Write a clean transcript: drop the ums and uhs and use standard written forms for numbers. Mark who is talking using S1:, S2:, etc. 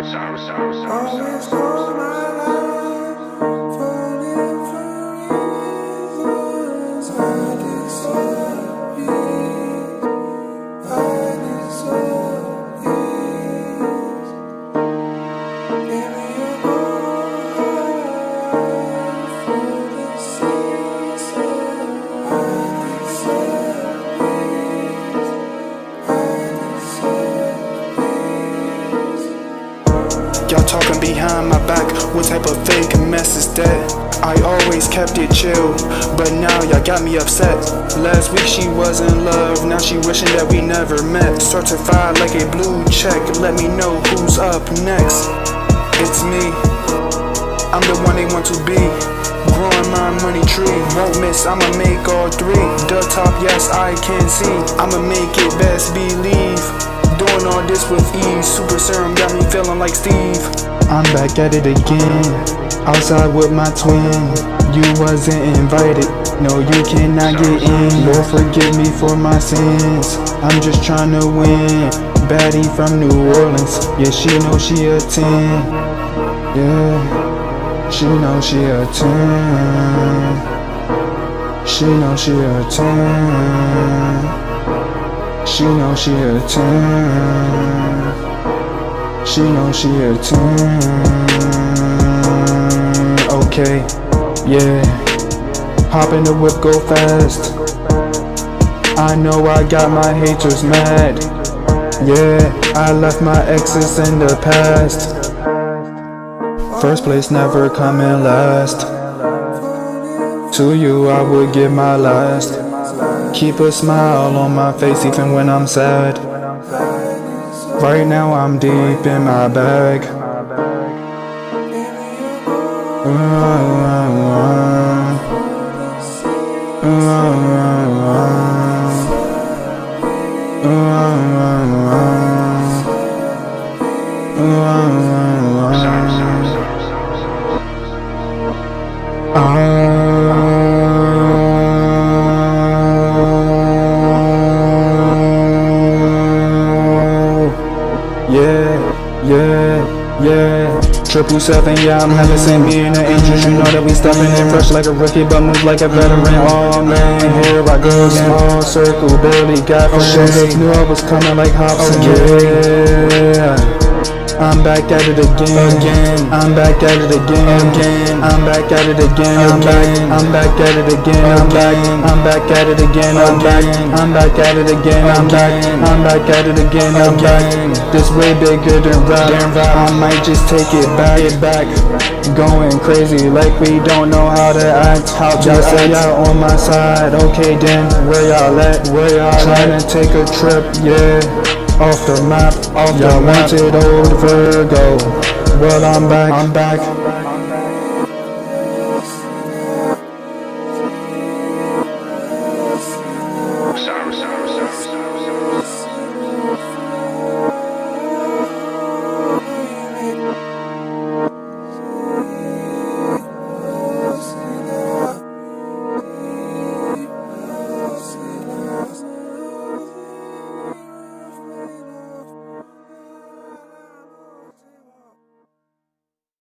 S1: Always all my life, falling for reasons I deserve peace. I deserve peace. Give me your heart for the season. I deserve peace.
S2: Y'all talking behind my back, what type of fake mess is that? I always kept it chill, but now y'all got me upset. Last week she was in love, now she wishing that we never met. Certified like a blue check, let me know who's up next. It's me, I'm the one they want to be. Growing my money tree, won't miss, I'ma make all three. The top, yes, I can see, I'ma make it best believe. Doing all this with ease, super serum got me feeling like Steve. I'm back at it again, outside with my twin. You wasn't invited, no you cannot get in. Lord forgive me for my sins, I'm just trying to win. Baddie from New Orleans, yeah she know she a 10. Yeah, she know she a 10. She know she a 10. She know she a 10. She know she a 10. Okay, yeah. Hop in the whip, go fast. I know I got my haters mad. Yeah, I left my exes in the past. First place never coming last. To you I would give my last. Keep a smile on my face even when I'm sad. Right now I'm deep in my bag. Yeah. 777, yeah, I'm having same me and the angels. You know that we stepping in fresh like a rookie, but move like a veteran. Oh man, here I go, small circle, barely got friends. Knew I was coming like Hobson. Yeah, I'm back at it again. I'm back at it again. I'm back at it again. I'm back at it again. I'm back at it again. I'm back at it again. I'm back at it again. I'm back. This way bigger than rap. I might just take it back. Going crazy like we don't know how to act. Y'all say y'all on my side. Okay then, where y'all at? Trying to take a trip, yeah. Off the map, y'all wanted old Virgo. Well, I'm back.